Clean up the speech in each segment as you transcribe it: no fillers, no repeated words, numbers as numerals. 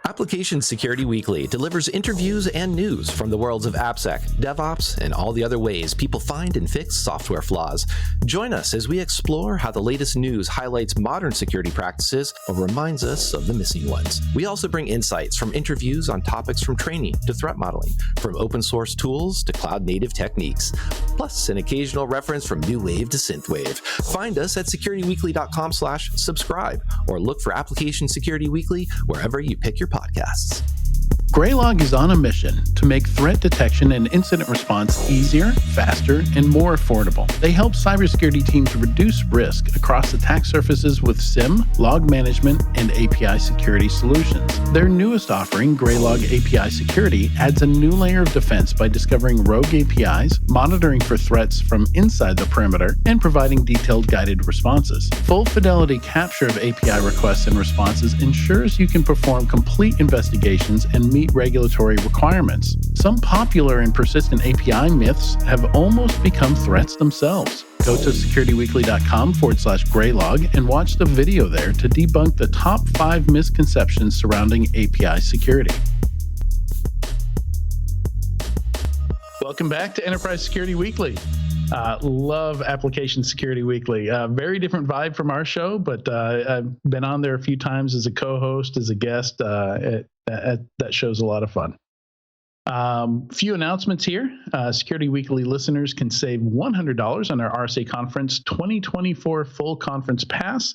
Application Security Weekly delivers interviews and news from the worlds of AppSec, DevOps, and all the other ways people find and fix software flaws. Join us as we explore how the latest news highlights modern security practices or reminds us of the missing ones. We also bring insights from interviews on topics from training to threat modeling, from open source tools to cloud-native techniques, plus an occasional reference from new wave to synthwave. Find us at securityweekly.com/subscribe or look for Application Security Weekly wherever you pick your podcasts. Graylog is on a mission to make threat detection and incident response easier, faster, and more affordable. They help cybersecurity teams reduce risk across attack surfaces with SIM, log management, and API security solutions. Their newest offering, Graylog API Security, adds a new layer of defense by discovering rogue APIs, monitoring for threats from inside the perimeter, and providing detailed guided responses. Full fidelity capture of API requests and responses ensures you can perform complete investigations and meet regulatory requirements. Some popular and persistent API myths have almost become threats themselves. Go to securityweekly.com/Graylog and watch the video there to debunk the top 5 misconceptions surrounding API security. Welcome back to Enterprise Security Weekly. Love Application Security Weekly. Very different vibe from our show, but I've been on there a few times as a co-host, as a guest. That show's a lot of fun. Few announcements here. Security Weekly listeners can save $100 on our RSA Conference 2024 full conference pass.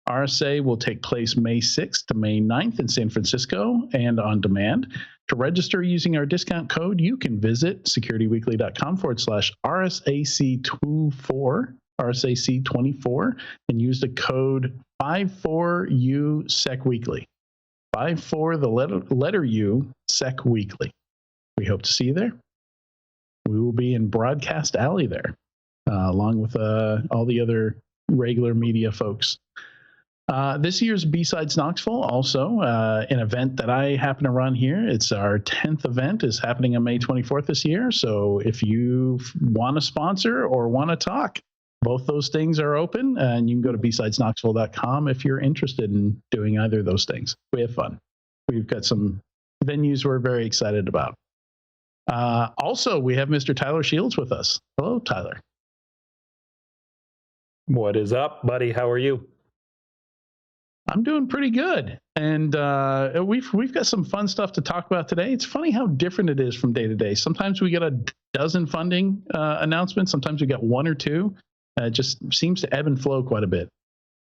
RSA will take place May 6th to May 9th in San Francisco and on demand. To register using our discount code, you can visit securityweekly.com/RSAC24, RSAC24, and use the code 54USECWeekly. 54, the letter U, Sec Weekly. We hope to see you there. We will be in Broadcast Alley there, along with all the other regular media folks. This year's B-Sides Knoxville, also an event that I happen to run here. It's our 10th event, is happening on May 24th this year. So if you want to sponsor or want to talk, both those things are open, and you can go to bsidesknoxville.com if you're interested in doing either of those things. We have fun. We've got some venues we're very excited about. Also, we have Mr. Tyler Shields with us. Hello, Tyler. What is up, buddy? How are you? I'm doing pretty good, and we've got some fun stuff to talk about today. It's funny how different it is from day to day. Sometimes we get a dozen funding announcements. Sometimes we get one or two. It just seems to ebb and flow quite a bit.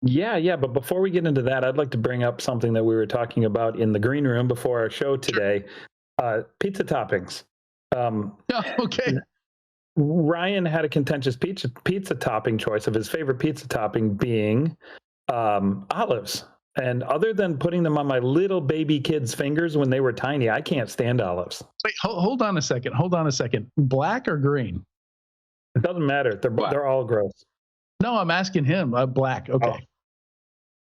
Yeah. But before we get into that, I'd like to bring up something that we were talking about in the green room before our show today. Pizza toppings. Okay. Ryan had a contentious pizza topping choice of his favorite pizza topping being olives. And other than putting them on my little baby kids' fingers when they were tiny, I can't stand olives. Wait, hold on a second. Black or green? It doesn't matter. They're all gross. No, I'm asking him. Black. Okay. Oh.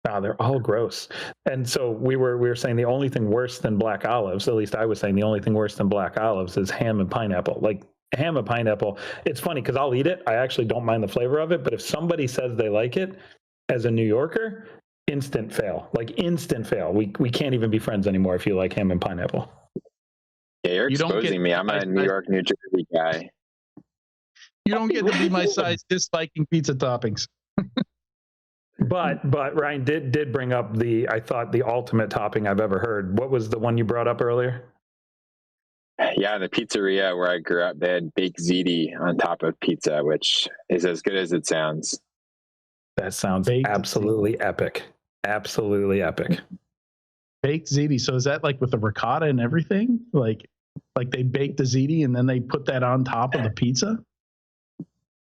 No, they're all gross. And so we were saying the only thing worse than black olives, at least I was saying the only thing worse than black olives is ham and pineapple. Like ham and pineapple, it's funny because I'll eat it. I actually don't mind the flavor of it. But if somebody says they like it, as a New Yorker, instant fail. Like instant fail. We can't even be friends anymore if you like ham and pineapple. Yeah, you're exposing me. I'm a New York, New Jersey guy. You don't get to be my size disliking pizza toppings. But Ryan did bring up I thought the ultimate topping I've ever heard. What was the one you brought up earlier? Yeah, the pizzeria where I grew up, they had baked Ziti on top of pizza, which is as good as it sounds. That sounds absolutely epic. Absolutely epic. Baked Ziti. So is that like with the ricotta and everything? Like they bake the Ziti and then they put that on top of the pizza?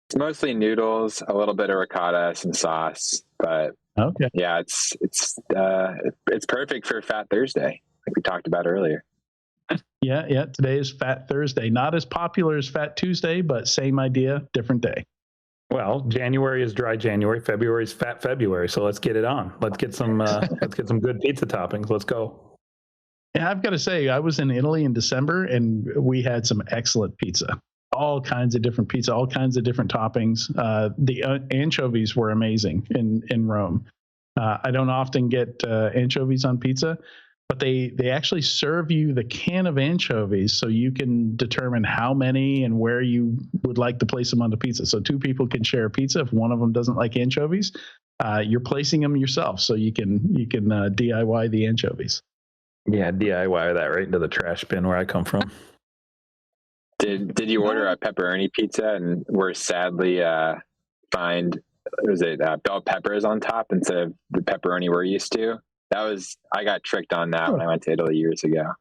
It's mostly noodles, a little bit of ricotta, some sauce, but okay. Yeah, it's perfect for Fat Thursday, like we talked about earlier. Yeah. Today is Fat Thursday. Not as popular as Fat Tuesday, but same idea, different day. Well, January is dry January, February is Fat February. So let's get it on. Let's get some good pizza toppings. Let's go. Yeah, I've got to say, I was in Italy in December and we had some excellent pizza. All kinds of different pizza, all kinds of different toppings. The anchovies were amazing in Rome. I don't often get anchovies on pizza, but they actually serve you the can of anchovies so you can determine how many and where you would like to place them on the pizza. So 2 people can share a pizza. If one of them doesn't like anchovies, you're placing them yourself, so you can DIY the anchovies. Yeah, DIY that right into the trash bin where I come from. Did you order a pepperoni pizza and we're sadly find bell peppers on top instead of the pepperoni we're used to? I got tricked on that when I went to Italy years ago.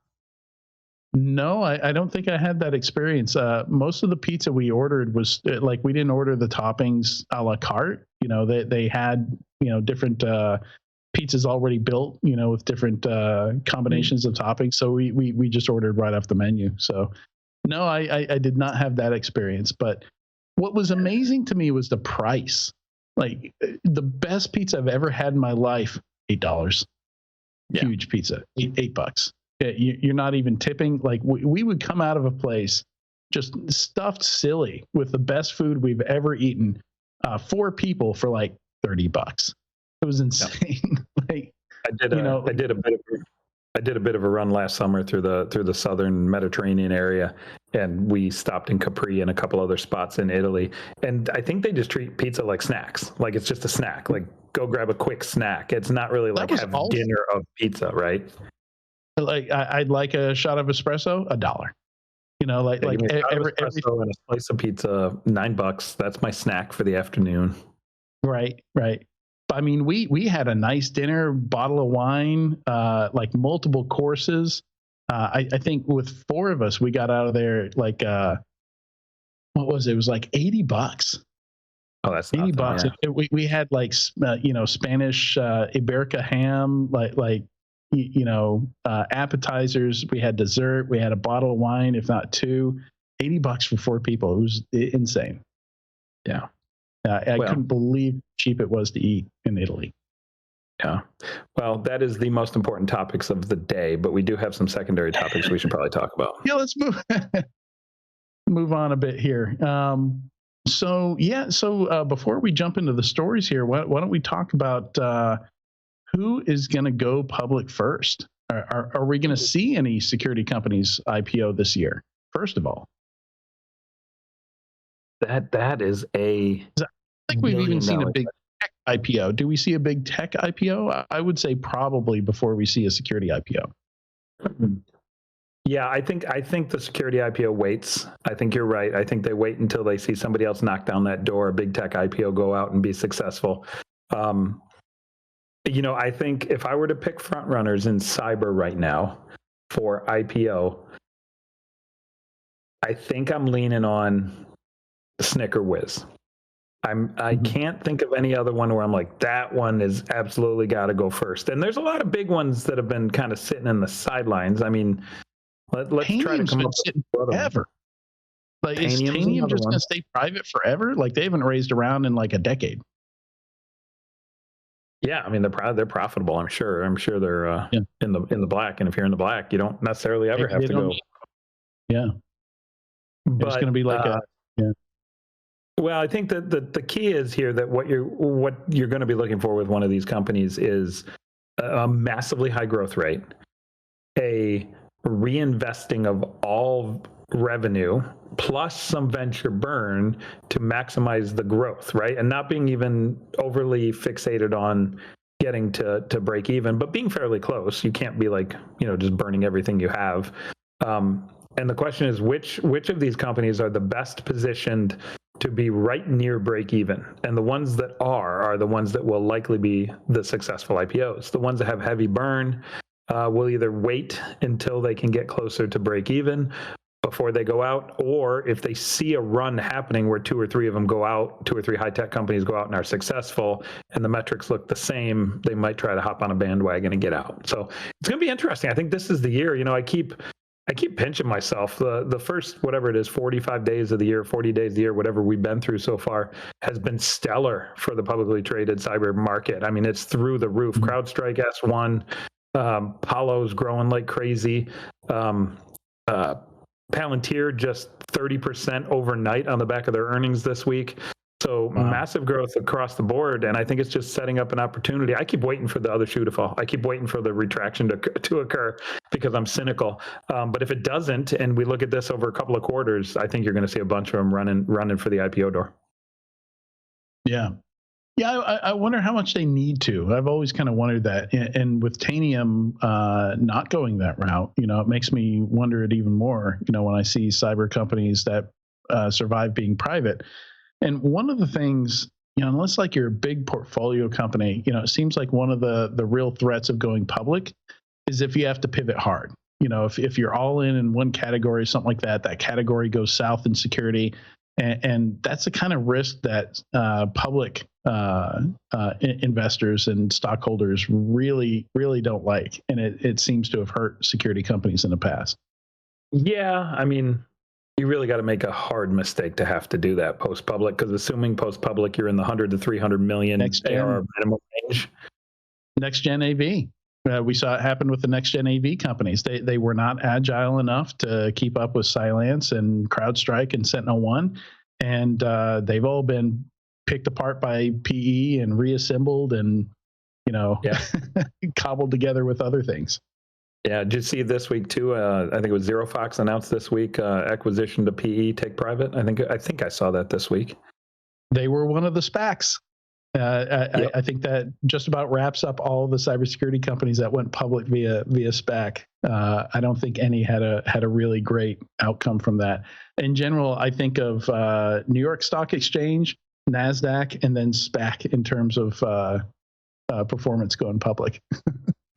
No, I don't think I had that experience. Most of the pizza we ordered was like, we didn't order the toppings a la carte. They had, different pizzas already built, with different combinations of toppings. So we just ordered right off the menu. So no, I did not have that experience. But what was amazing to me was the price. Like, the best pizza I've ever had in my life, $8. Yeah. Huge pizza, $8. You're not even tipping. Like, we would come out of a place just stuffed silly with the best food we've ever eaten, 4 people for like $30. It was insane. Like, I did a bit of a run last summer through the southern Mediterranean area, and we stopped in Capri and a couple other spots in Italy. And I think they just treat pizza like snacks. Like, it's just a snack. Like, go grab a quick snack. It's not really like have dinner of pizza, right? Like, I'd like a shot of espresso, $1. Like every and a slice of pizza, $9. That's my snack for the afternoon. Right. I mean, we had a nice dinner, bottle of wine, like multiple courses. I think with 4 of us, we got out of there like what was it? It was like $80. Oh, that's $80. Yeah. We had like Spanish Iberica ham, appetizers. We had dessert. We had a bottle of wine, if not 2. $80 for 4 people. It was insane. Yeah. I couldn't believe how cheap it was to eat in Italy. Yeah. Well, that is the most important topics of the day, but we do have some secondary topics we should probably talk about. Yeah, let's move on a bit here. So before we jump into the stories here, why don't we talk about who is going to go public first? Are we going to see any security companies IPO this year? First of all, that is a. I think we've even seen a big tech IPO. Do we see a big tech IPO? I would say probably before we see a security IPO. Yeah, I think the security IPO waits. I think you're right. I think they wait until they see somebody else knock down that door, a big tech IPO go out and be successful. I think if I were to pick front runners in cyber right now for IPO, I think I'm leaning on Snicker Whiz. I can't think of any other one where I'm like, that one is absolutely got to go first. And there's a lot of big ones that have been kind of sitting in the sidelines. I mean, let's try to come up with forever. Like, is Teni just going to stay private forever? Like, they haven't raised around in like a decade. Yeah, I mean, they're profitable. I'm sure they're in the black. And if you're in the black, you don't necessarily ever have to go. Yeah, but it's going to be like Well, I think that the key is here that what you're going to be looking for with one of these companies is a massively high growth rate, a reinvesting of all revenue plus some venture burn to maximize the growth, right? And not being even overly fixated on getting to break even, but being fairly close. You can't be like, just burning everything you have. And the question is, which of these companies are the best positioned to be right near break even? And the ones that are the ones that will likely be the successful IPOs. The ones that have heavy burn will either wait until they can get closer to break even before they go out, or if they see a run happening where 2 or 3 of them go out, 2 or 3 high-tech companies go out and are successful, and the metrics look the same, they might try to hop on a bandwagon and get out. So it's going to be interesting. I think this is the year. I keep pinching myself. The first, whatever it is, 45 days of the year, 40 days of the year, whatever we've been through so far, has been stellar for the publicly traded cyber market. I mean, it's through the roof. CrowdStrike S1, Palo's growing like crazy. Palantir just 30% overnight on the back of their earnings this week. So massive growth across the board, and I think it's just setting up an opportunity. I keep waiting for the other shoe to fall. I keep waiting for the retraction to occur because I'm cynical. But if it doesn't, and we look at this over a couple of quarters, I think you're going to see a bunch of them running for the IPO door. Yeah. Yeah, I wonder how much they need to. I've always kind of wondered that. And with Tanium not going that route, it makes me wonder it even more, when I see cyber companies that survive being private. And one of the things, unless like you're a big portfolio company, it seems like one of the real threats of going public is if you have to pivot hard. If you're all in one category, something like that, that category goes south in security. And that's the kind of risk that public investors and stockholders really, really don't like. And it seems to have hurt security companies in the past. Yeah, I mean, you really got to make a hard mistake to have to do that post-public, because assuming post-public, you're in the 100 to 300 million ARR minimum range. Next gen AV. We saw it happen with the next gen AV companies. They were not agile enough to keep up with Cylance and CrowdStrike and SentinelOne, and they've all been picked apart by PE and reassembled and cobbled together with other things. Yeah, did you see this week too? I think it was ZeroFox announced this week acquisition to PE take private. I think I saw that this week. They were one of the SPACs. Yep. I think that just about wraps up all the cybersecurity companies that went public via SPAC. I don't think any had a really great outcome from that. In general, I think of New York Stock Exchange, NASDAQ, and then SPAC in terms of performance going public.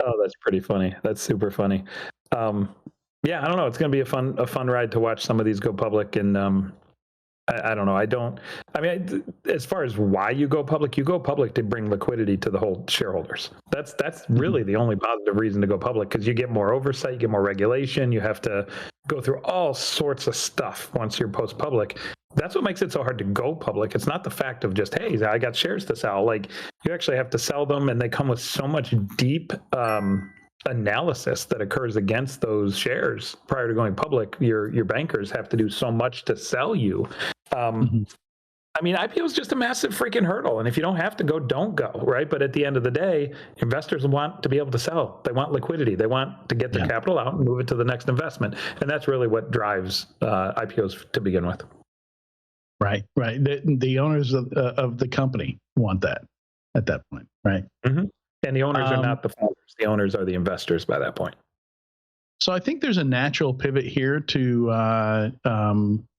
Oh, that's pretty funny. That's super funny. Yeah, I don't know. It's going to be a fun ride to watch some of these go public, and I don't know. As far as why you go public to bring liquidity to the whole shareholders. That's really the only positive reason to go public, because you get more oversight, you get more regulation, you have to go through all sorts of stuff once you're post-public. That's what makes it so hard to go public. It's not the fact of just, hey, I got shares to sell. Like, you actually have to sell them, and they come with so much deep analysis that occurs against those shares prior to going public. Your bankers have to do so much to sell you. IPO is just a massive freaking hurdle. And if you don't have to go, don't go, right? But at the end of the day, investors want to be able to sell. They want liquidity. They want to get their capital out and move it to the next investment. And that's really what drives IPOs to begin with. Right. The owners of the company want that at that point, right? Mm-hmm. And the owners are not the founders. The owners are the investors by that point. So I think there's a natural pivot here to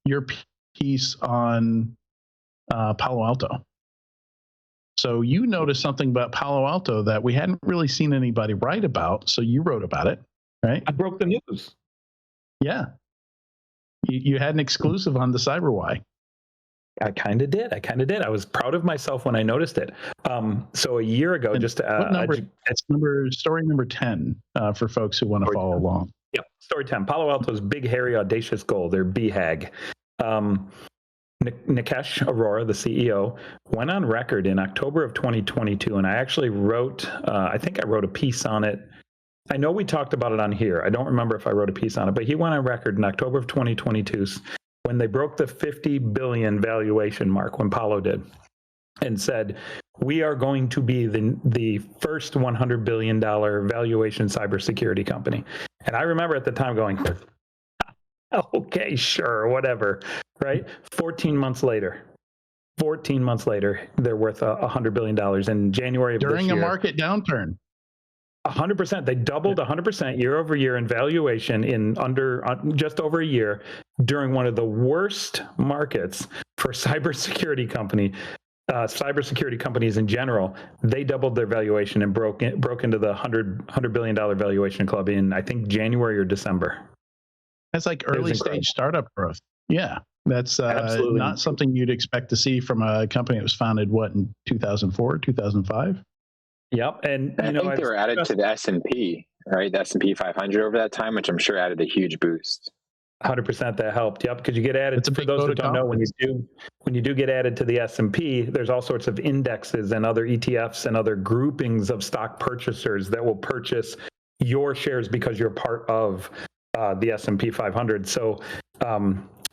your piece on Palo Alto. So you noticed something about Palo Alto that we hadn't really seen anybody write about. So you wrote about it, right? I broke the news. Yeah. You had an exclusive on the CyberWhy. I kind of did. I was proud of myself when I noticed it. So a year ago, and what number? It's story number 10 for folks who want to follow along. Yeah, story 10. Palo Alto's big, hairy, audacious goal, their BHAG. Nikesh Arora, the CEO, went on record in October of 2022, and I actually wrote, I think I wrote a piece on it. I know we talked about it on here. I don't remember if I wrote a piece on it, but he went on record in October of 2022 when they broke the 50 billion valuation mark, when Palo did, and said, we are going to be the first $100 billion valuation cybersecurity company. And I remember at the time going, okay, sure, whatever, right? 14 months later, they're worth $100 billion in January of this year. During a market downturn. 100%. They doubled 100% year over year in valuation in just over a year during one of the worst markets for cybersecurity companies in general. They doubled their valuation and broke into the $100 billion valuation club in, I think, January or December. That's like early stage startup growth. Yeah. That's not something you'd expect to see from a company that was founded, in 2004, 2005? Yep. And I think they were added to the S&P, right? The S&P 500 over that time, which I'm sure added a huge boost. 100% that helped. Yep, because you get added. For those who don't know, when you do get added to the S&P, there's all sorts of indexes and other ETFs and other groupings of stock purchasers that will purchase your shares because you're part of the S&P 500. So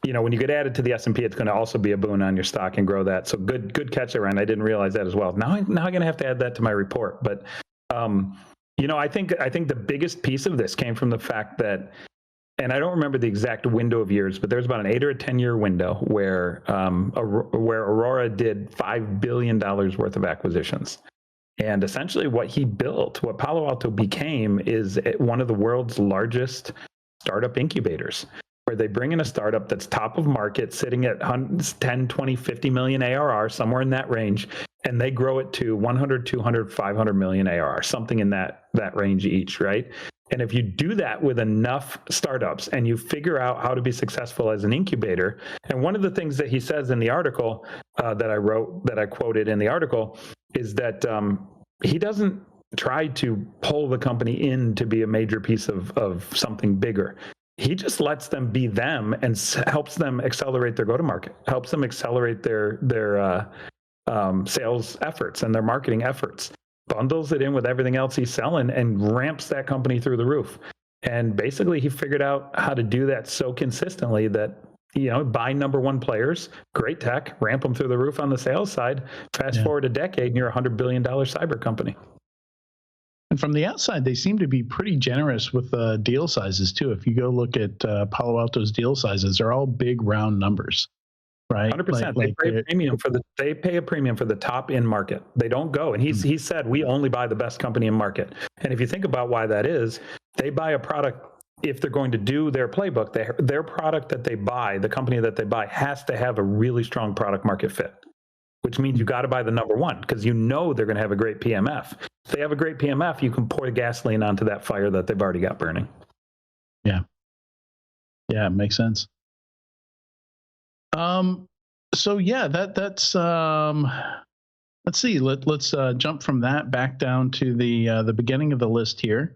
when you get added to the S&P, it's going to also be a boon on your stock and grow that. So good catch there, Ryan. I didn't realize that as well. Now I'm going to have to add that to my report. But, I think the biggest piece of this came from the fact that, and I don't remember the exact window of years, but there's about an 8 or a 10-year window where Aurora did $5 billion worth of acquisitions. And essentially what Palo Alto became is one of the world's largest startup incubators, where they bring in a startup that's top of market, sitting at 10, 20, 50 million ARR, somewhere in that range, and they grow it to 100, 200, 500 million ARR, something in that range each, right? And if you do that with enough startups and you figure out how to be successful as an incubator, and one of the things that he says in the article that I wrote, that I quoted in the article, is that he doesn't try to pull the company in to be a major piece of something bigger. He just lets them be them and helps them accelerate their go-to-market, helps them accelerate their sales efforts and their marketing efforts, bundles it in with everything else he's selling, and ramps that company through the roof. And basically, he figured out how to do that so consistently that, buy number one players, great tech, ramp them through the roof on the sales side. Fast forward a decade, and you're a $100 billion cyber company. And from the outside, they seem to be pretty generous with deal sizes too. If you go look at Palo Alto's deal sizes, they're all big round numbers, right? 100%. They pay a premium for the top in market. They don't go. And he said, we only buy the best company in market. And if you think about why that is, they buy a product. If they're going to do their playbook, their product that they buy, the company that they buy, has to have a really strong product market fit, which means you got to buy the number one, because they're going to have a great PMF. If they have a great PMF, you can pour the gasoline onto that fire that they've already got burning. Yeah, it makes sense. So yeah, that's let's see. Let's jump from that back down to the beginning of the list here.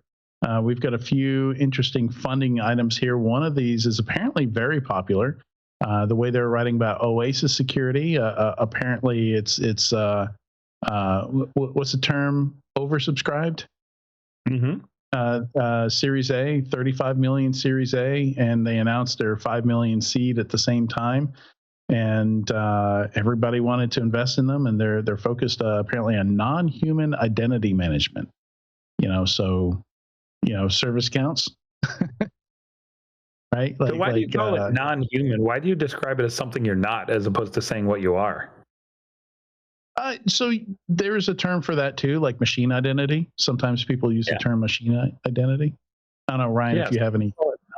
We've got a few interesting funding items here. One of these is apparently very popular. The way they're writing about Oasis security, apparently it's what's the term? Oversubscribed. Series A, 35 million Series A, and they announced their 5 million seed at the same time. And everybody wanted to invest in them, and they're focused apparently on non-human identity management. Service counts. Right? So why do you call it non-human? Why do you describe it as something you're not, as opposed to saying what you are? So there's a term for that too, like machine identity. Sometimes people use the term machine identity. I don't know, Ryan, if you have any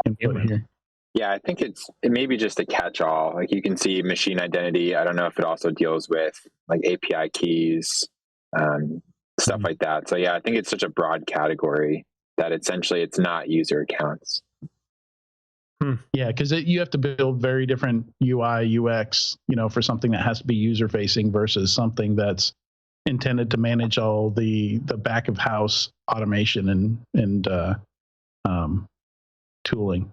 input here. Yeah, I think it may be just a catch-all. Like, you can see machine identity. I don't know if it also deals with like API keys, stuff like that. So yeah, I think it's such a broad category that essentially it's not user accounts. Yeah, because you have to build very different UI, UX, for something that has to be user-facing versus something that's intended to manage all the back of house automation and tooling.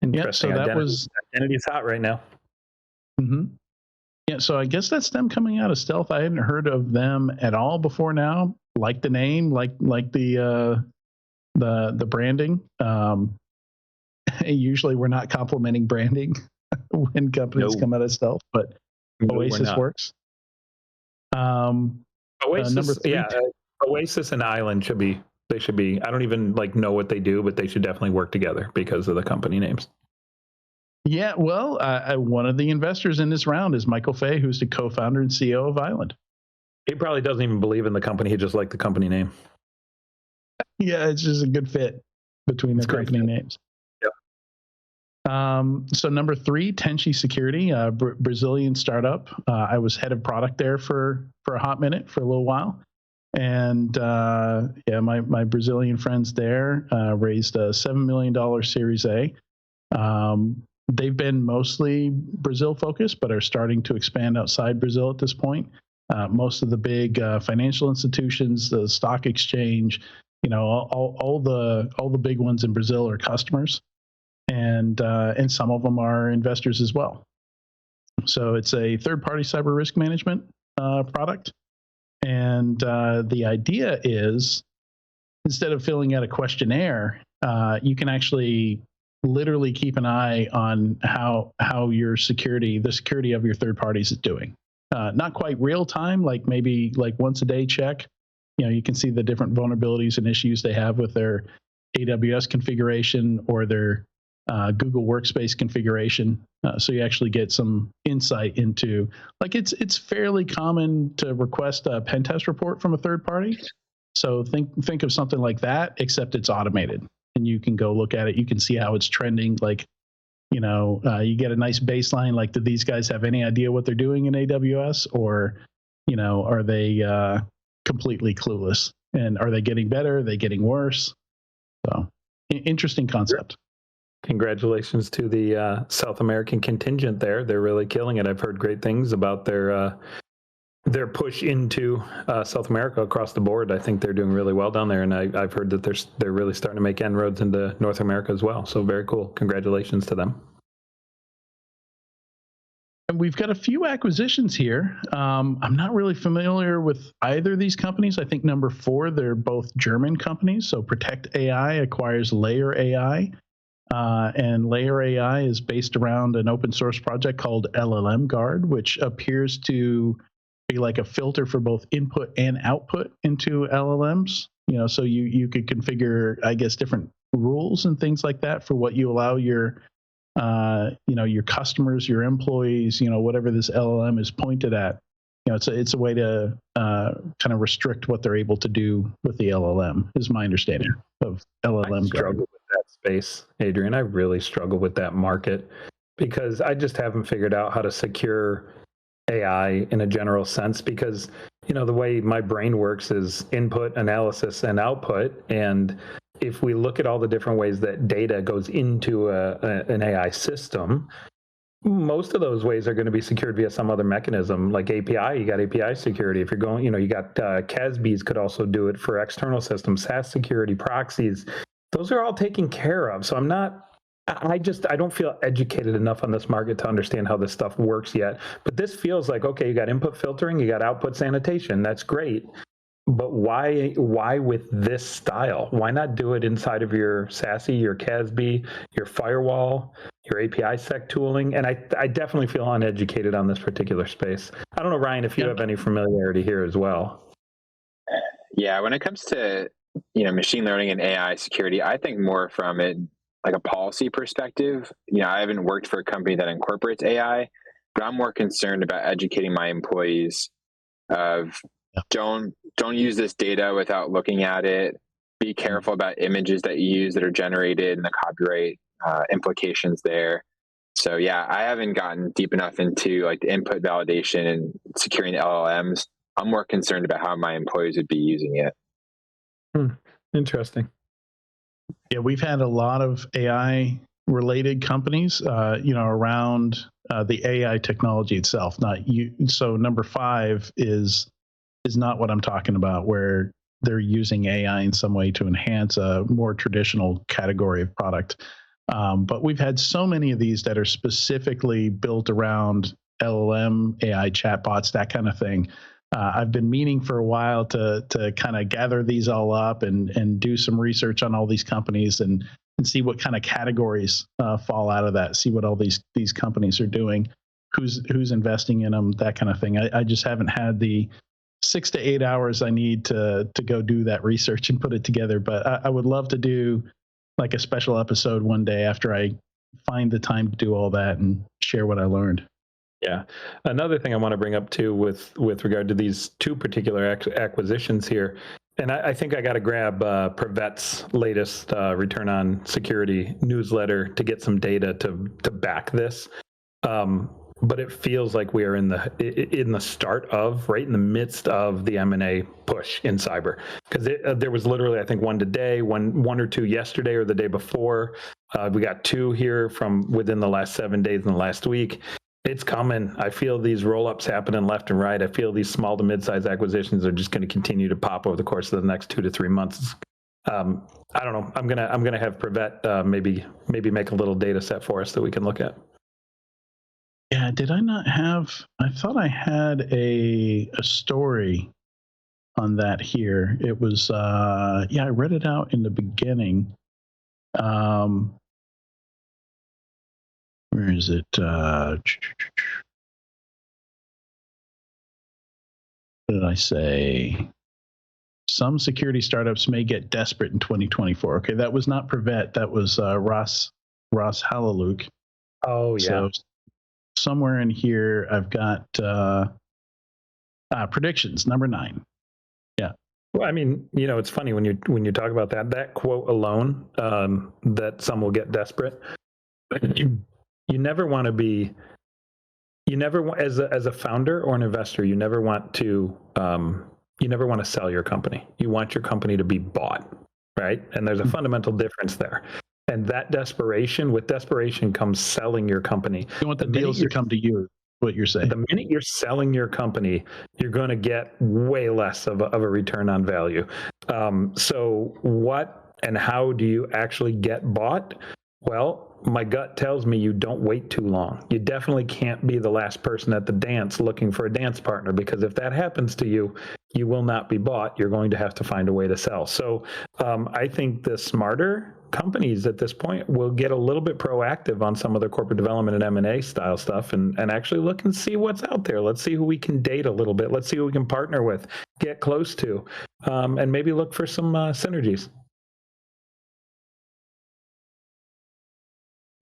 Interesting. Yeah, so that was identity's hot right now. Yeah, so I guess that's them coming out of stealth. I hadn't heard of them at all before now. Like the name, like the branding. Usually we're not complimenting branding when companies come out of stealth, but Oasis works. Oasis, number 3. Oasis and Island should be. I don't even know what they do, but they should definitely work together because of the company names. Yeah, well, one of the investors in this round is Michael Fay, who's the co-founder and CEO of Island. He probably doesn't even believe in the company. He just liked the company name. Yeah, it's just a good fit between the company names. Yeah. So number 3, Teni Security, Brazilian startup. I was head of product there for a hot minute, for a little while. And my Brazilian friends there raised a $7 million Series A. They've been mostly Brazil focused, but are starting to expand outside Brazil at this point. Most of the big financial institutions, the stock exchange, all the big ones in Brazil are customers, and some of them are investors as well. So it's a third-party cyber risk management product, and the idea is, instead of filling out a questionnaire, you can actually literally keep an eye on how your security, the security of your third parties is doing. Not quite real time, like maybe like once a day check. You can see the different vulnerabilities and issues they have with their AWS configuration or their Google Workspace configuration. So you actually get some insight into, like, it's fairly common to request a pen test report from a third party. So think of something like that, except it's automated, and you can go look at it. You can see how it's trending. Like, you get a nice baseline. Like, do these guys have any idea what they're doing in AWS, or are they completely clueless? And are they getting better? Are they getting worse? So, interesting concept. Congratulations to the South American contingent there. Really killing it. I've heard great things about their push into South America across the board. I think they're doing really well down there, and I've heard that they're really starting to make inroads into North America as well. So very cool. Congratulations to them. And we've got a few acquisitions here. I'm not really familiar with either of these companies. I think number 4, they're both German companies. So Protect AI acquires Layer AI. And Layer AI is based around an open source project called LLM Guard, which appears to be like a filter for both input and output into LLMs. So you could configure, I guess, different rules and things like that for what you allow your your customers, your employees, whatever this LLM is pointed at. It's a way to kind of restrict what they're able to do with the LLM, is my understanding of LLM. I struggle with that space, Adrian. I really struggle with that market because I just haven't figured out how to secure AI in a general sense, because the way my brain works is input, analysis, and output. And if we look at all the different ways that data goes into an AI system, most of those ways are going to be secured via some other mechanism, like API. You got API security. If you're going, you got CASBs could also do it for external systems, SaaS security, proxies. Those are all taken care of. So I don't feel educated enough on this market to understand how this stuff works yet. But this feels like, okay, you got input filtering, you got output sanitation. That's great. But why with this style? Why not do it inside of your SASE, your CASB, your firewall, your API sec tooling? And I definitely feel uneducated on this particular space. I don't know, Ryan, if you have any familiarity here as well. Yeah, when it comes to machine learning and AI security, I think more from it like a policy perspective. I haven't worked for a company that incorporates AI, but I'm more concerned about educating my employees of don't use this data without looking at it. Be careful about images that you use that are generated and the copyright implications there. So yeah, I haven't gotten deep enough into like the input validation and securing the LLMs. I'm more concerned about how my employees would be using it. Interesting. Yeah, we've had a lot of AI related companies, around the AI technology itself. So number 5 is not what I'm talking about, where they're using AI in some way to enhance a more traditional category of product. But we've had so many of these that are specifically built around LLM, AI chatbots, that kind of thing. I've been meaning for a while to kind of gather these all up and do some research on all these companies and see what kind of categories fall out of that. See what all these companies are doing, who's investing in them, that kind of thing. I just haven't had the 6 to 8 hours I need to go do that research and put it together. But I would love to do like a special episode one day after I find the time to do all that and share what I learned. Yeah. Another thing I want to bring up too with regard to these 2 particular acquisitions here, and I think I got to grab Privet's latest return on security newsletter to get some data to back this. But it feels like we are in the start of, right in the midst of the M&A push in cyber, because there was literally, I think, one today, one or two yesterday or the day before. We got 2 here from within the last 7 days in the last week. It's coming. I feel these roll-ups happening left and right. I feel these small to mid-size acquisitions are just going to continue to pop over the course of the next 2 to 3 months. I don't know. I'm gonna have Privet maybe make a little data set for us that we can look at. Yeah, did I not have? I thought I had a story on that here. It was I read it out in the beginning. Where is it? What did I say? Some security startups may get desperate in 2024. Okay, that was not Privet. That was Ross Halaluk. Oh, yeah. So somewhere in here, I've got predictions, number 9. Yeah. Well, I mean, it's funny when you talk about that quote alone, that some will get desperate. You never want to be, as a founder or an investor, you never want to sell your company. You want your company to be bought, right? And there's a fundamental difference there. And with desperation comes selling your company. You want the deals to come to you, what you're saying. The minute you're selling your company, you're going to get way less of a return on value. So what and how do you actually get bought? Well, my gut tells me you don't wait too long. You definitely can't be the last person at the dance looking for a dance partner, because if that happens to you, you will not be bought. You're going to have to find a way to sell. So I think the smarter companies at this point will get a little bit proactive on some of their corporate development and M&A style stuff and actually look and see what's out there. Let's see who we can date a little bit. Let's see who we can partner with, get close to, and maybe look for some synergies.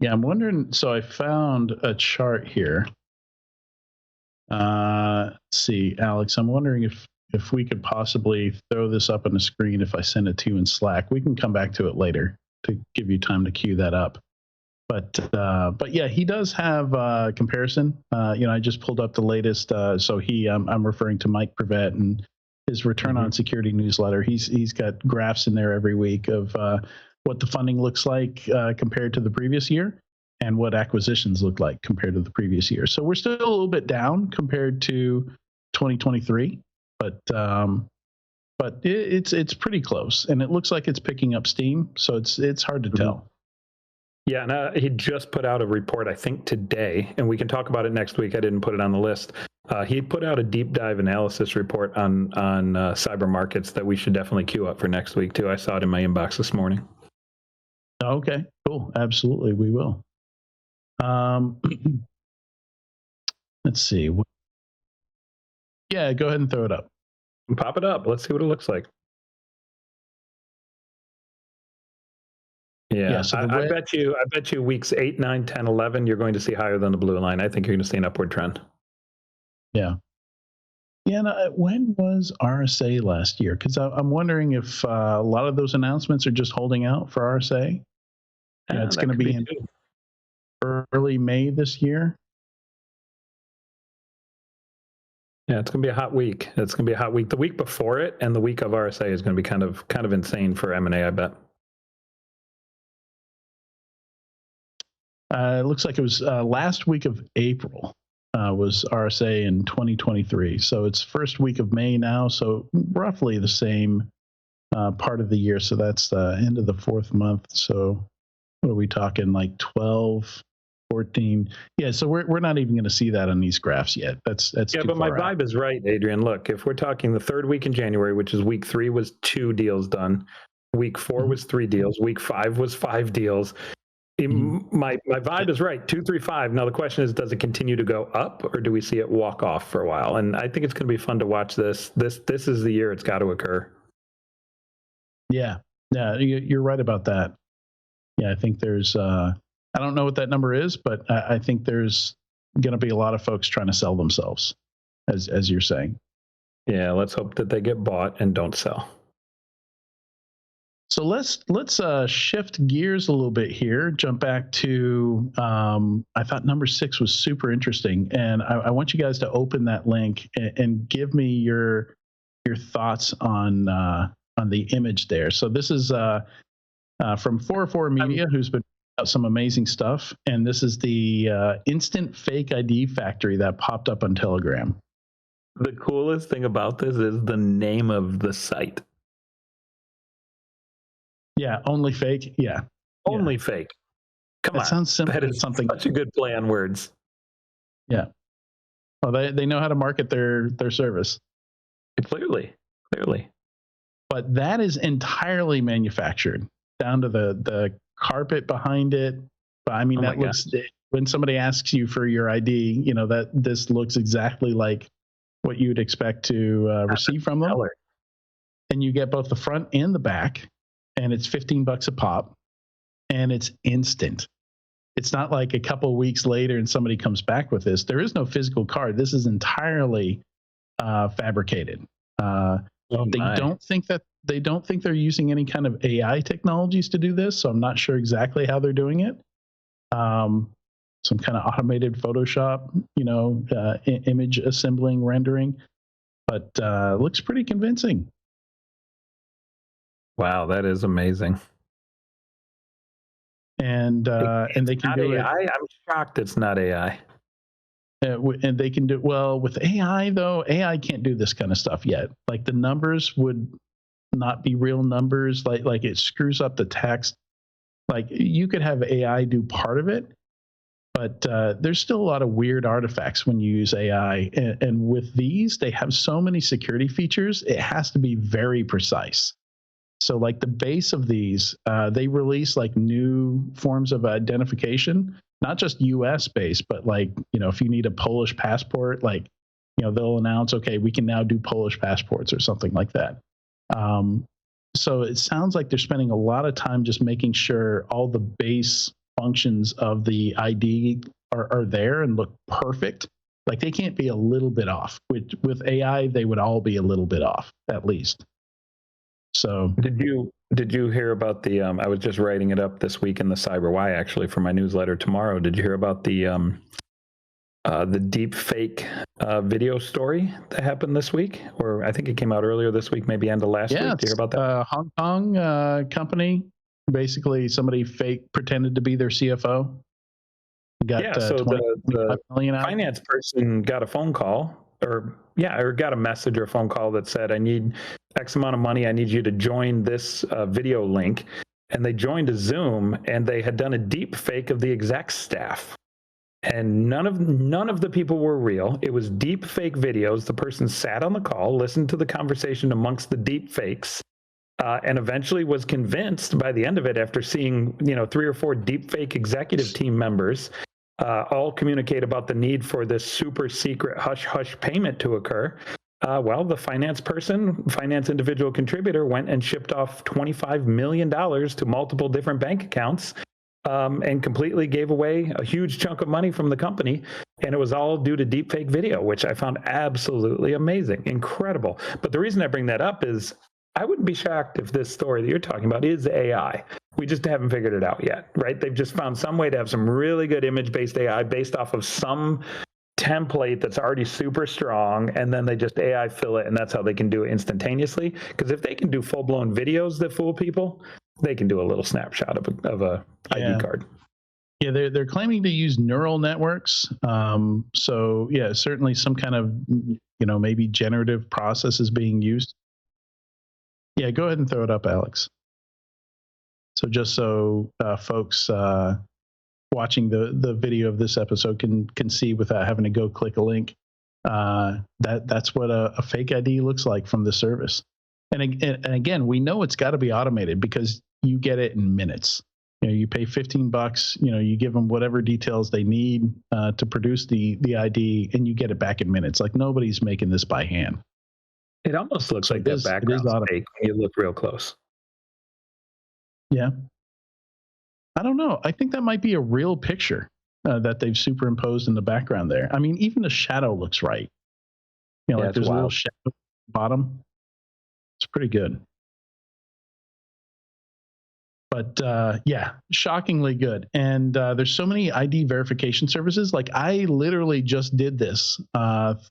Yeah, I'm wondering. So I found a chart here. Let's see, Alex, I'm wondering if we could possibly throw this up on the screen if I send it to you in Slack. We can come back to it later to give you time to queue that up. But yeah, he does have a comparison. I just pulled up the latest. So I'm referring to Mike Privet and his Return on Security newsletter. He's got graphs in there every week of what the funding looks like compared to the previous year, and what acquisitions look like compared to the previous year. So we're still a little bit down compared to 2023, but it's pretty close, and it looks like it's picking up steam. So it's hard to tell. Yeah, and he just put out a report, I think today, and we can talk about it next week. I didn't put it on the list. He put out a deep dive analysis report on cyber markets that we should definitely queue up for next week too. I saw it in my inbox this morning. Okay, cool. Absolutely, we will. Let's see. Yeah, go ahead and throw it up. Pop it up. Let's see what it looks like. Yeah, so I bet you weeks 8, 9, 10, 11, you're going to see higher than the blue line. I think you're going to see an upward trend. Yeah. Yeah. When was RSA last year? Because I'm wondering if a lot of those announcements are just holding out for RSA. Yeah, it's going to be in early May this year. Yeah, it's going to be a hot week. It's going to be a hot week. The week before it and the week of RSA is going to be kind of insane for M&A, I bet. It looks like it was last week of April was RSA in 2023. So it's first week of May now. So roughly the same part of the year. So that's the end of the 4th month. So what are we talking, like 12, 14? Yeah, so we're not even going to see that on these graphs yet. That's yeah, but my vibe is right, Adrian. Look, if we're talking the 3rd week in January, which is week 3 was 2 deals done. Week 4 was 3 deals. Week 5 was 5 deals. My vibe is right, 2, 3, 5. Now the question is, does it continue to go up, or do we see it walk off for a while? And I think it's going to be fun to watch this. This is the year it's got to occur. Yeah, you're right about that. Yeah, I think there's. I don't know what that number is, but I think there's going to be a lot of folks trying to sell themselves, as you're saying. Yeah, let's hope that they get bought and don't sell. So let's shift gears a little bit here. Jump back to I thought number 6 was super interesting, and I want you guys to open that link and give me your thoughts on the image there. So this is from 404 Media, who's been out some amazing stuff, and this is the instant fake ID factory that popped up on Telegram. The coolest thing about this is the name of the site. Yeah, only fake. Yeah, only fake. Come on, that sounds simple. That is something. Such a good play on words. Yeah. Well, they know how to market their service. Clearly. But that is entirely manufactured, down to the carpet behind it. But I mean, Oh that my looks, when somebody asks you for your ID, that this looks exactly like what you'd expect to receive from them. Color. And you get both the front and the back, and it's $15 a pop, and it's instant. It's not like a couple of weeks later and somebody comes back with this. There is no physical card. This is entirely fabricated. They don't think they're using any kind of AI technologies to do this, so I'm not sure exactly how they're doing it. Some kind of automated Photoshop, image assembling, rendering, but looks pretty convincing. Wow, that is amazing. And they can do AI? it. I'm shocked it's not AI. And they can do well with AI, though. AI can't do this kind of stuff yet. Like the numbers would not be real numbers. Like it screws up the text. Like you could have AI do part of it, but there's still a lot of weird artifacts when you use AI. And with these, they have so many security features. It has to be very precise. So like the base of these, they release like new forms of identification, not just US based, but like, if you need a Polish passport, like, they'll announce, okay, we can now do Polish passports or something like that. So it sounds like they're spending a lot of time just making sure all the base functions of the ID are there and look perfect. Like they can't be a little bit off. With AI, they would all be a little bit off, at least. So did you hear about the I was just writing it up this week in the Cyber Y actually for my newsletter tomorrow. Did you hear about the deep fake video story that happened this week? Or I think it came out earlier this week, maybe end of last week. Did you hear about that? Hong Kong company, basically somebody pretended to be their CFO. Got so the million out. Finance person got a phone call or got a message or a phone call that said, I need X amount of money. I need you to join this video link. And they joined a Zoom and they had done a deep fake of the exec staff. And none of the people were real. It was deep fake videos. The person sat on the call, listened to the conversation amongst the deep fakes, and eventually was convinced by the end of it after seeing, 3 or 4 deep fake executive team members all communicate about the need for this super secret hush-hush payment to occur. The finance individual contributor went and shipped off $25 million to multiple different bank accounts and completely gave away a huge chunk of money from the company. And it was all due to deepfake video, which I found absolutely amazing, incredible. But the reason I bring that up is I wouldn't be shocked if this story that you're talking about is AI. We just haven't figured it out yet, right? They've just found some way to have some really good image-based AI based off of some template that's already super strong, and then they just AI fill it, and that's how they can do it instantaneously. Because if they can do full-blown videos that fool people, they can do a little snapshot of a ID card. Yeah, they're claiming to use neural networks. So yeah, certainly some kind of maybe generative process is being used. Yeah, go ahead and throw it up, Alex. So just so folks watching the video of this episode can see without having to go click a link, that's what a fake ID looks like from the service. And again, we know it's got to be automated because you get it in minutes. You pay $15, you give them whatever details they need to produce the ID, and you get it back in minutes. Like nobody's making this by hand. It almost looks like that background fake when you look real close. Yeah. I don't know. I think that might be a real picture that they've superimposed in the background there. I mean, even the shadow looks right. Like there's a little shadow at the bottom. It's pretty good. But shockingly good. And there's so many ID verification services. Like I literally just did this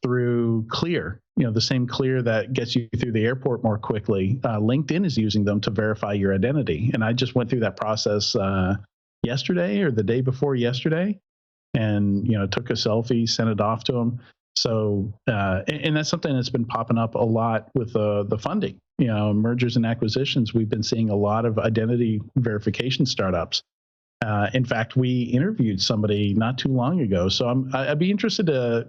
through Clear, the same Clear that gets you through the airport more quickly. LinkedIn is using them to verify your identity. And I just went through that process yesterday or the day before yesterday and, took a selfie, sent it off to them. So, and that's something that's been popping up a lot with the funding. Mergers and acquisitions, we've been seeing a lot of identity verification startups. In fact, we interviewed somebody not too long ago. So I'd be interested to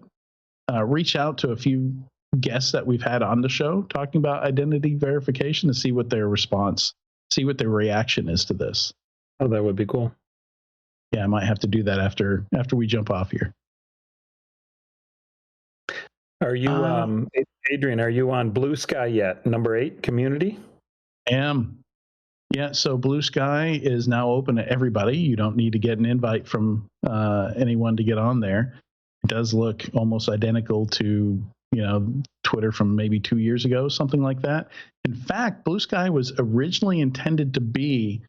reach out to a few guests that we've had on the show talking about identity verification to see what their reaction is to this. Oh, that would be cool. I might have to do that after we jump off here. Are you, Adrian, are you on Blue Sky yet? Number 8, community? Yeah, so Blue Sky is now open to everybody. You don't need to get an invite from anyone to get on there. It does look almost identical to, Twitter from maybe 2 years ago, something like that. In fact, Blue Sky was originally intended to be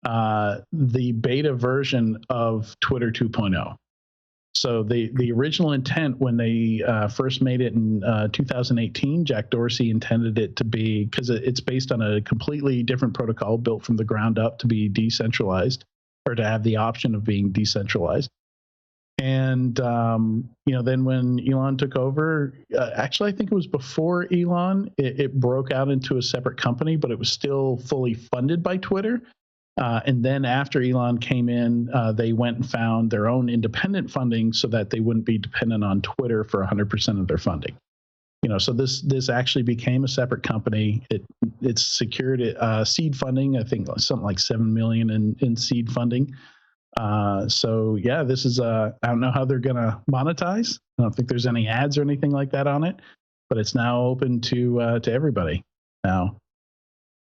the beta version of Twitter 2.0. So the original intent when they first made it in 2018, Jack Dorsey intended it to be, because it's based on a completely different protocol built from the ground up to be decentralized, or to have the option of being decentralized. And, then when Elon took over, actually, I think it was before Elon, it broke out into a separate company, but it was still fully funded by Twitter. And then after Elon came in, they went and found their own independent funding so that they wouldn't be dependent on Twitter for 100% of their funding. So this actually became a separate company. It's secured seed funding, I think something like $7 million in seed funding. So yeah, this is I don't know how they're going to monetize. I don't think there's any ads or anything like that on it, but it's now open to everybody now.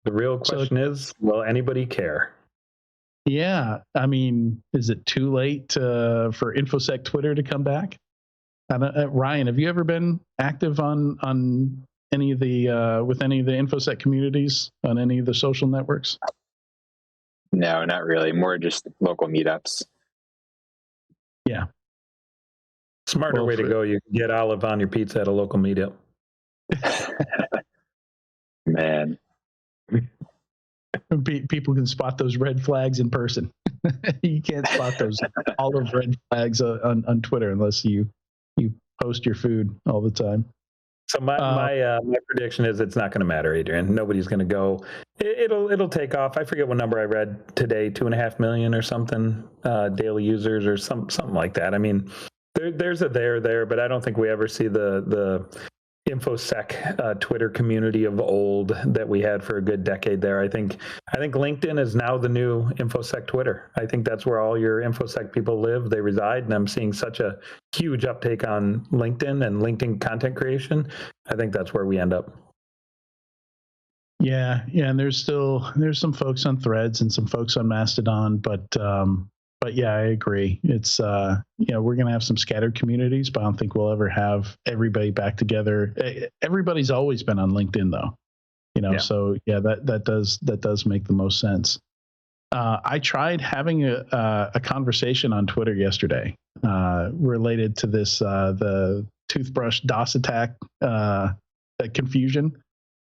The real question is, will anybody care? Yeah, I mean, is it too late for InfoSec Twitter to come back? Ryan, have you ever been active on any of the with any of the InfoSec communities on any of the social networks? No, not really. More just local meetups. Yeah. Smarter way to go. You can get olive on your pizza at a local meetup. Man. People can spot those red flags in person. You can't spot those olive red flags on Twitter unless you post your food all the time. So my prediction is it's not going to matter, Adrian. Nobody's going to go. It'll take off. I forget what number I read today, 2.5 million or something daily users or something like that. I mean, there's a there, but I don't think we ever see the InfoSec Twitter community of old that we had for a good decade there. I think LinkedIn is now the new InfoSec Twitter. I think that's where all your InfoSec people live. They reside, and I'm seeing such a huge uptake on LinkedIn and LinkedIn content creation. I think that's where we end up. Yeah, and there's some folks on Threads and some folks on Mastodon, but yeah, I agree. It's we're gonna have some scattered communities, but I don't think we'll ever have everybody back together. Everybody's always been on LinkedIn though, So yeah, that does make the most sense. I tried having a conversation on Twitter yesterday related to this the toothbrush DOS attack confusion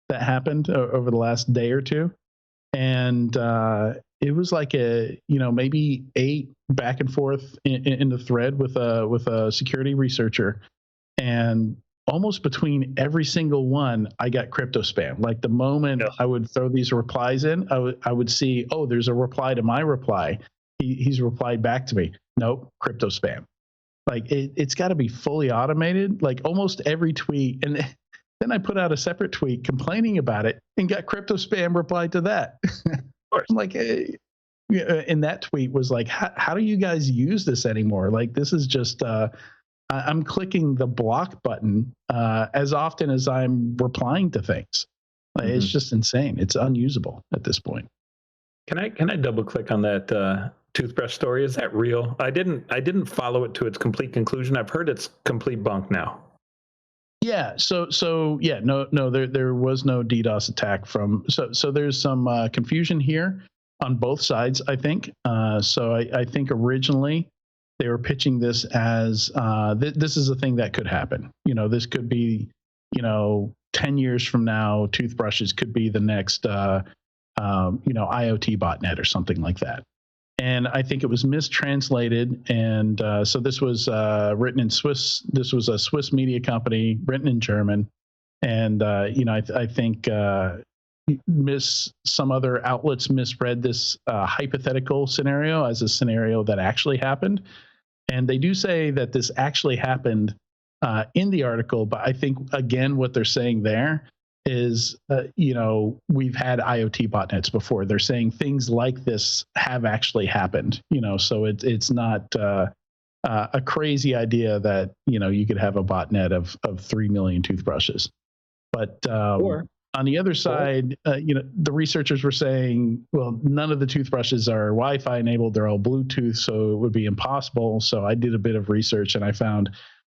that happened over the last day or two, and it was like maybe 8 back and forth in the thread with a security researcher, and almost between every single one, I got crypto spam. Like the moment I would throw these replies in, I would see, oh, there's a reply to my reply. He's replied back to me. Nope, crypto spam. Like it's got to be fully automated. Like almost every tweet, and then I put out a separate tweet complaining about it and got crypto spam replied to that. I'm like, hey. And that tweet was like, how do you guys use this anymore? Like, this is just, I'm clicking the block button as often as I'm replying to things. Like, It's just insane. It's unusable at this point. Can I double click on that toothbrush story? Is that real? I didn't follow it to its complete conclusion. I've heard it's complete bunk now. Yeah. So yeah, no, there was no DDoS attack so there's some confusion here on both sides, I think. So I think originally they were pitching this as this is a thing that could happen. This could be, 10 years from now, toothbrushes could be the next, IoT botnet or something like that. And I think it was mistranslated. And so this was written in Swiss. This was a Swiss media company written in German. And, I think some other outlets misread this hypothetical scenario as a scenario that actually happened. And they do say that this actually happened in the article. But I think, again, what they're saying there is, we've had IoT botnets before. They're saying things like this have actually happened, so it's not a crazy idea that, you could have a botnet of 3 million toothbrushes. But on the other side, the researchers were saying, well, none of the toothbrushes are Wi-Fi enabled. They're all Bluetooth, so it would be impossible. So I did a bit of research and I found,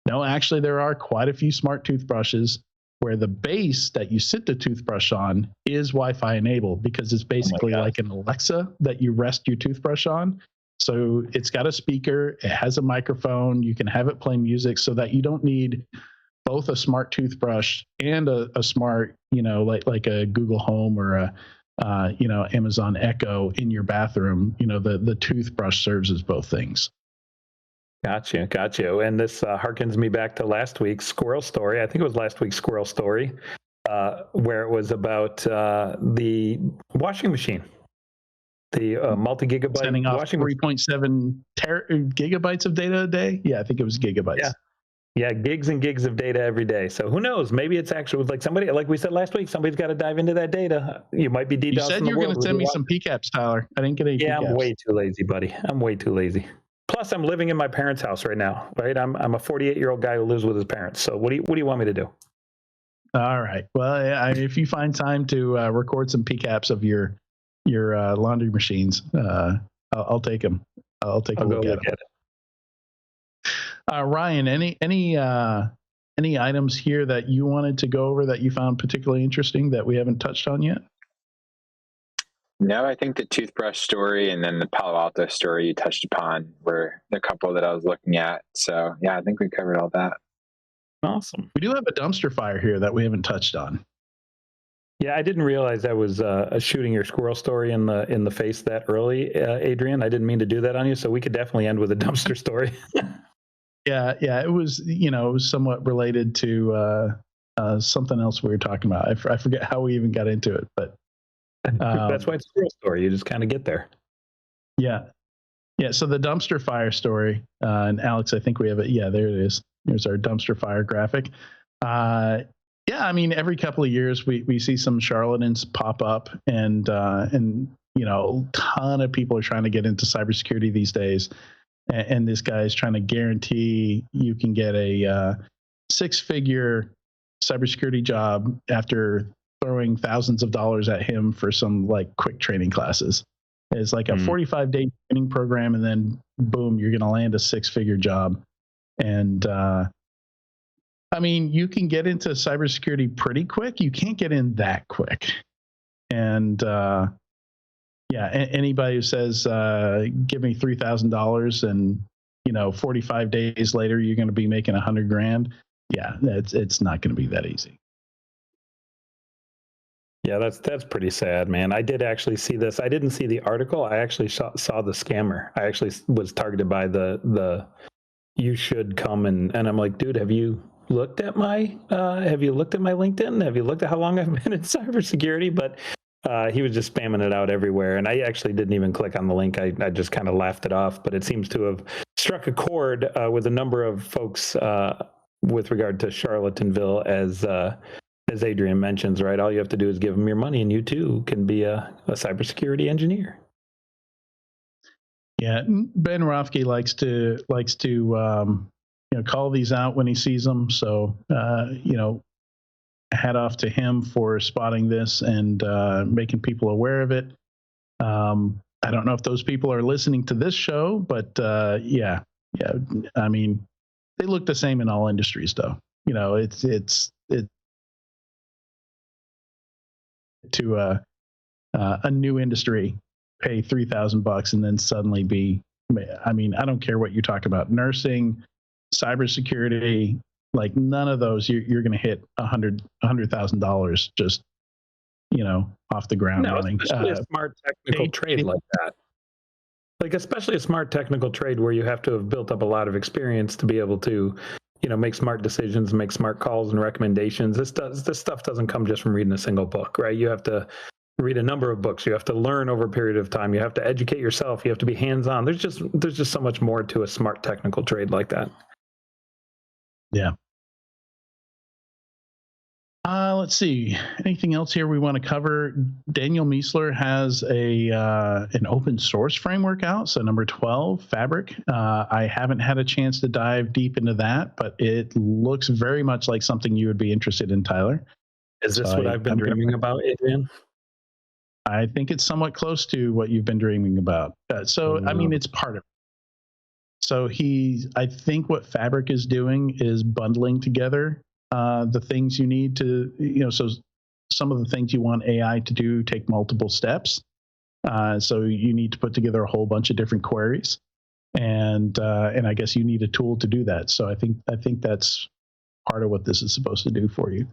no, actually, there are quite a few smart toothbrushes where the base that you sit the toothbrush on is Wi-Fi enabled, because it's basically like an Alexa that you rest your toothbrush on. So it's got a speaker, it has a microphone, you can have it play music, so that you don't need both a smart toothbrush and a smart, like a Google Home or a Amazon Echo in your bathroom. The toothbrush serves as both things. Gotcha. And this harkens me back to last week's squirrel story. I think it was last week's squirrel story, where it was about the washing machine, the multi-gigabyte sending off washing 3.7 gigabytes of data a day. Yeah, I think it was gigabytes. Yeah, gigs and gigs of data every day. So who knows? Maybe it's actually like somebody, like we said last week, somebody's got to dive into that data. You might be DDoS. You said you were going to send me some PCAPs, Tyler. I didn't get any PCAPs. Yeah, I'm way too lazy, buddy. I'm way too lazy. Plus, I'm living in my parents' house right now, right? I'm a 48-year-old guy who lives with his parents. So what do you want me to do? All right. Well, if you find time to record some PCAPs of your laundry machines, I'll take them. I'll take a look at it. Ryan, any items here that you wanted to go over that you found particularly interesting that we haven't touched on yet? No, I think the toothbrush story and then the Palo Alto story you touched upon were the couple that I was looking at. So yeah, I think we covered all that. Awesome. We do have a dumpster fire here that we haven't touched on. Yeah, I didn't realize I was shooting your squirrel story in the face that early, Adrian. I didn't mean to do that on you. So we could definitely end with a dumpster story. Yeah, it was, it was somewhat related to something else we were talking about. I forget how we even got into it, but that's why it's a squirrel story. You just kind of get there. Yeah. So the dumpster fire story, and Alex, I think we have it. Yeah, there it is. Here's our dumpster fire graphic. Yeah, I mean, every couple of years we see some charlatans pop up, and a ton of people are trying to get into cybersecurity these days. And this guy is trying to guarantee you can get a 6-figure cybersecurity job after throwing thousands of dollars at him for some quick training classes. It's like a 45-day training program, and then boom, you're going to land a 6-figure job. And I mean, you can get into cybersecurity pretty quick. You can't get in that quick. And yeah, anybody who says, give me $3,000 and, 45 days later, you're going to be making $100,000. Yeah, it's not going to be that easy. Yeah, that's pretty sad, man. I did actually see this. I didn't see the article. I actually saw the scammer. I actually was targeted by the you should come and I'm like, dude, have you looked at my LinkedIn? Have you looked at how long I've been in cybersecurity? But he was just spamming it out everywhere. And I actually didn't even click on the link. I just kind of laughed it off, but it seems to have struck a chord with a number of folks with regard to Charlattanville, as Adrian mentions, right? All you have to do is give them your money and you too can be a cybersecurity engineer. Yeah. Ben Rofke likes to call these out when he sees them. So, hat off to him for spotting this and making people aware of it. I don't know if those people are listening to this show, but yeah. I mean, they look the same in all industries, though. It's to a new industry, pay $3,000 and then suddenly be. I mean, I don't care what you talk about, nursing, cybersecurity. None of those you're going to hit $100,000 just off the ground running. Especially a smart technical trade like that. Especially a smart technical trade where you have to have built up a lot of experience to be able to, make smart decisions, make smart calls and recommendations. This stuff doesn't come just from reading a single book, right? You have to read a number of books. You have to learn over a period of time. You have to educate yourself. You have to be hands-on. There's just so much more to a smart technical trade like that. Yeah. Let's see. Anything else here we want to cover? Daniel Miessler has an open source framework out, so number 12, Fabric. I haven't had a chance to dive deep into that, but it looks very much like something you would be interested in, Tyler. Is this what I've been dreaming about, Adrian? I think it's somewhat close to what you've been dreaming about. I mean, it's part of it. So I think what Fabric is doing is bundling together the things you need to, so some of the things you want AI to do take multiple steps. So you need to put together a whole bunch of different queries, and I guess you need a tool to do that. So I think that's part of what this is supposed to do for you.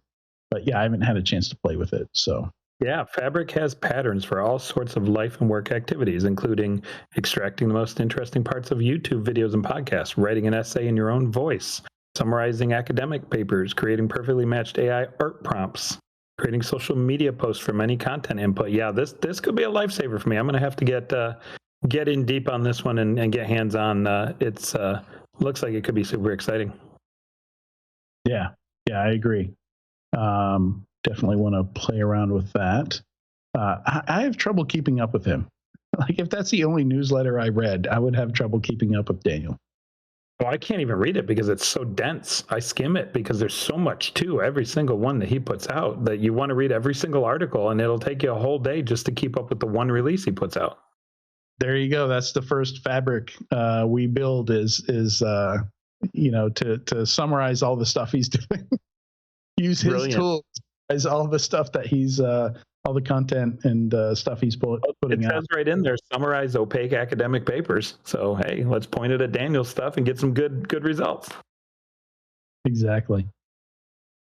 But yeah, I haven't had a chance to play with it. So yeah, Fabric has patterns for all sorts of life and work activities, including extracting the most interesting parts of YouTube videos and podcasts, writing an essay in your own voice, summarizing academic papers, creating perfectly matched AI art prompts, creating social media posts from any content input. Yeah, this could be a lifesaver for me. I'm going to have to get in deep on this one and get hands on. It's looks like it could be super exciting. Yeah, I agree. Definitely want to play around with that. I have trouble keeping up with him. Like, if that's the only newsletter I read, I would have trouble keeping up with Daniel. Well, I can't even read it because it's so dense. I skim it because there's so much to every single one that he puts out that you want to read every single article, and it'll take you a whole day just to keep up with the one release he puts out. There you go. That's the first Fabric we build is to summarize all the stuff he's doing. Use his Brilliant. tools as all the stuff that he's all the content and stuff he's putting out. It says right in there, summarize opaque academic papers. So hey, let's point it at Daniel's stuff and get some good results. Exactly.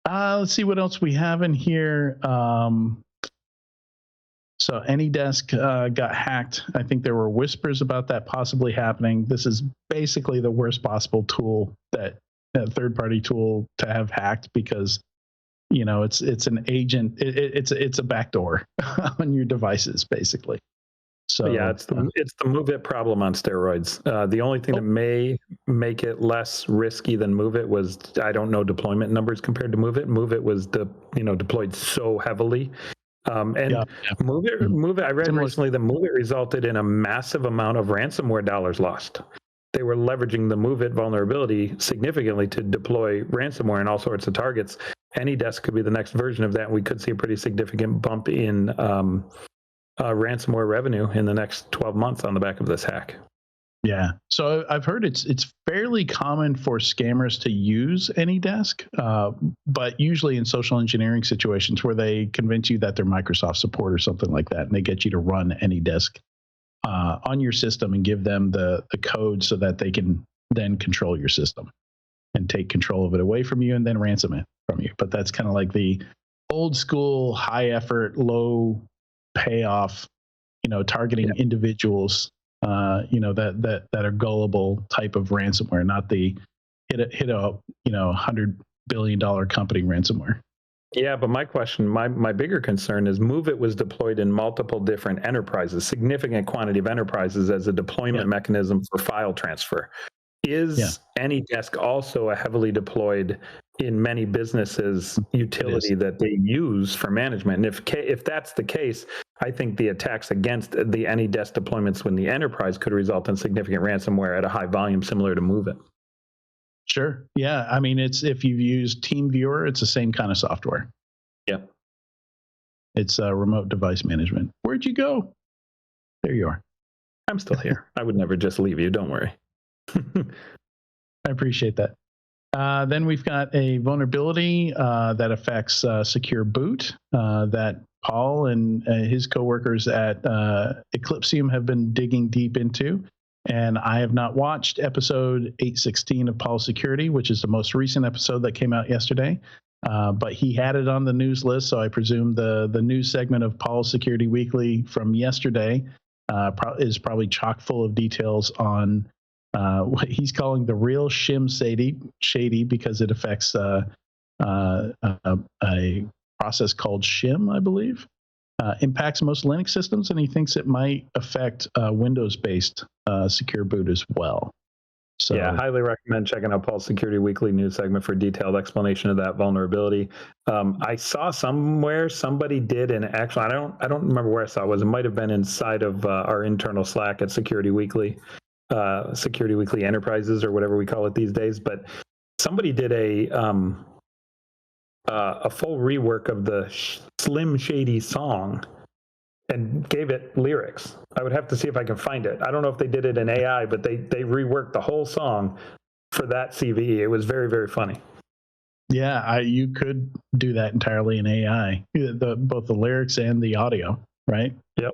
Let's see what else we have in here. So AnyDesk got hacked. I think there were whispers about that possibly happening. This is basically the worst possible tool that third-party tool to have hacked, because it's an agent. It's a backdoor on your devices, basically. So yeah, it's the MoveIt problem on steroids. The only thing that may make it less risky than MoveIt was, I don't know deployment numbers compared to MoveIt. MoveIt was deployed so heavily. MoveIt, I read recently that MoveIt resulted in a massive amount of ransomware dollars lost. They were leveraging the MoveIt vulnerability significantly to deploy ransomware in all sorts of targets. AnyDesk could be the next version of that. We could see a pretty significant bump in ransomware revenue in the next 12 months on the back of this hack. Yeah. So I've heard it's fairly common for scammers to use AnyDesk, but usually in social engineering situations where they convince you that they're Microsoft support or something like that, and they get you to run AnyDesk on your system and give them the code so that they can then control your system and take control of it away from you and then ransom it from you. But that's kind of like the old school, high effort, low payoff, targeting individuals, that are gullible type of ransomware, not the hit a $100 billion company ransomware. Yeah, but my bigger concern is MoveIt was deployed in multiple different enterprises, significant quantity of enterprises as a deployment mechanism for file transfer. Is AnyDesk also a heavily deployed in many businesses utility that they use for management? And if that's the case, I think the attacks against the AnyDesk deployments when the enterprise could result in significant ransomware at a high volume, similar to MoveIt. Sure. Yeah. I mean, if you've used TeamViewer, it's the same kind of software. Yep. It's remote device management. Where'd you go? There you are. I'm still here. I would never just leave you. Don't worry. I appreciate that. Then we've got a vulnerability that affects secure boot that Paul and his coworkers at Eclipsium have been digging deep into. And I have not watched episode 816 of Paul's Security, which is the most recent episode that came out yesterday. But he had it on the news list, so I presume the news segment of Paul's Security Weekly from yesterday is probably chock full of details on what he's calling the Real Shim Shady, because it affects a process called Shim, I believe. Impacts most Linux systems, and he thinks it might affect Windows-based secure boot as well. So yeah, highly recommend checking out Paul's Security Weekly news segment for detailed explanation of that vulnerability. I saw somewhere somebody did an actual. I don't remember where I saw it was. It might have been inside of our internal Slack at Security Weekly Enterprises or whatever we call it these days. But somebody did a full rework of the Slim Shady song and gave it lyrics. I would have to see if I can find it. I don't know if they did it in AI, but they reworked the whole song for that CVE. It was very, very funny. Yeah, you could do that entirely in AI, both the lyrics and the audio, right? Yep.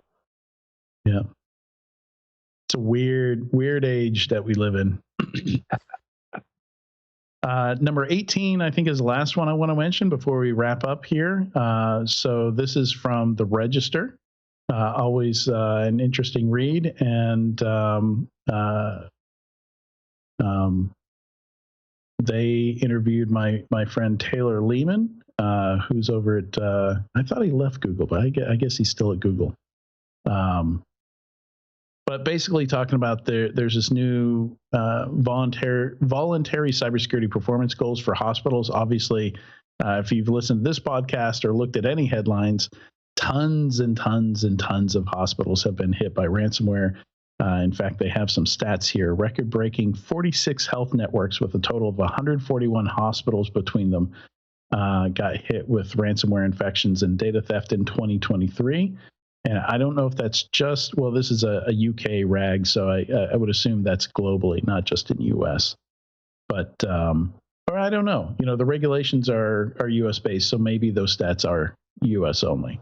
Yeah. It's a weird age that we live in. Number 18, I think, is the last one I want to mention before we wrap up here. So this is from The Register. Always an interesting read. And they interviewed my friend Taylor Lehman, who's over at, I thought he left Google, but I guess he's still at Google. But basically talking about there's this new voluntary cybersecurity performance goals for hospitals. Obviously, if you've listened to this podcast or looked at any headlines, tons and tons and tons of hospitals have been hit by ransomware. In fact, they have some stats here. Record-breaking 46 health networks with a total of 141 hospitals between them got hit with ransomware infections and data theft in 2023. And I don't know if that's just, well, this is a UK rag, so I would assume that's globally, not just in US. But, or I don't know. You know, the regulations are US based, so maybe those stats are US only.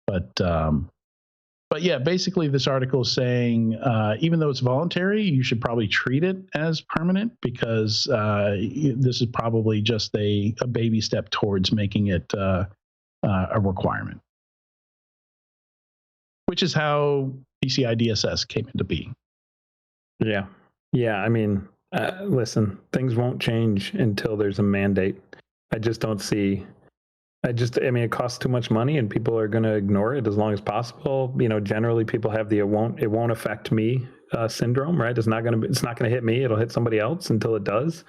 But yeah, basically this article is saying even though it's voluntary, you should probably treat it as permanent because this is probably just a baby step towards making it a requirement, which is how PCI DSS came into being. Yeah. I mean, listen, things won't change until there's a mandate. I mean, it costs too much money and people are going to ignore it as long as possible. You know, generally people have the it won't affect me syndrome, right? It's not going to hit me. It'll hit somebody else until it does.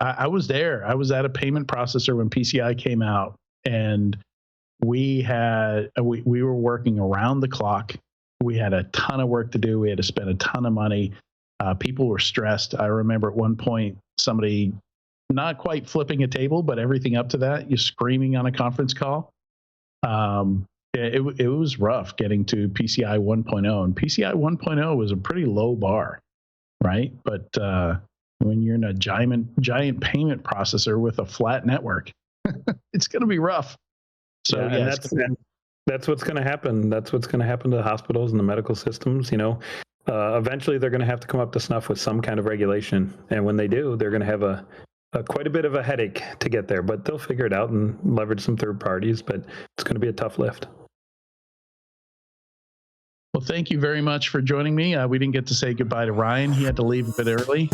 I was there. I was at a payment processor when PCI came out, and we were working around the clock. We had a ton of work to do. We had to spend a ton of money. People were stressed. I remember at one point somebody not quite flipping a table, but everything up to that, you're screaming on a conference call. It was rough getting to PCI 1.0, and PCI 1.0 was a pretty low bar, right? But when you're in a giant payment processor with a flat network, it's going to be rough. So yeah, that's what's going to happen. That's what's going to happen to the hospitals and the medical systems. You know, eventually they're going to have to come up to snuff with some kind of regulation, and when they do, they're going to have quite a bit of a headache to get there, but they'll figure it out and leverage some third parties, but it's going to be a tough lift. Well, thank you very much for joining me. We didn't get to say goodbye to Ryan. He had to leave a bit early,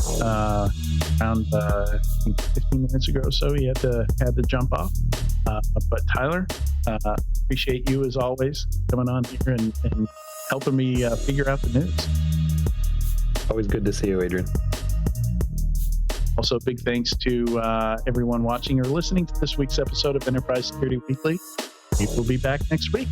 around 15 minutes ago or so. He had to jump off. But Tyler, appreciate you as always coming on here and helping me figure out the news. Always good to see you, Adrian. Also, big thanks to everyone watching or listening to this week's episode of Enterprise Security Weekly. We will be back next week.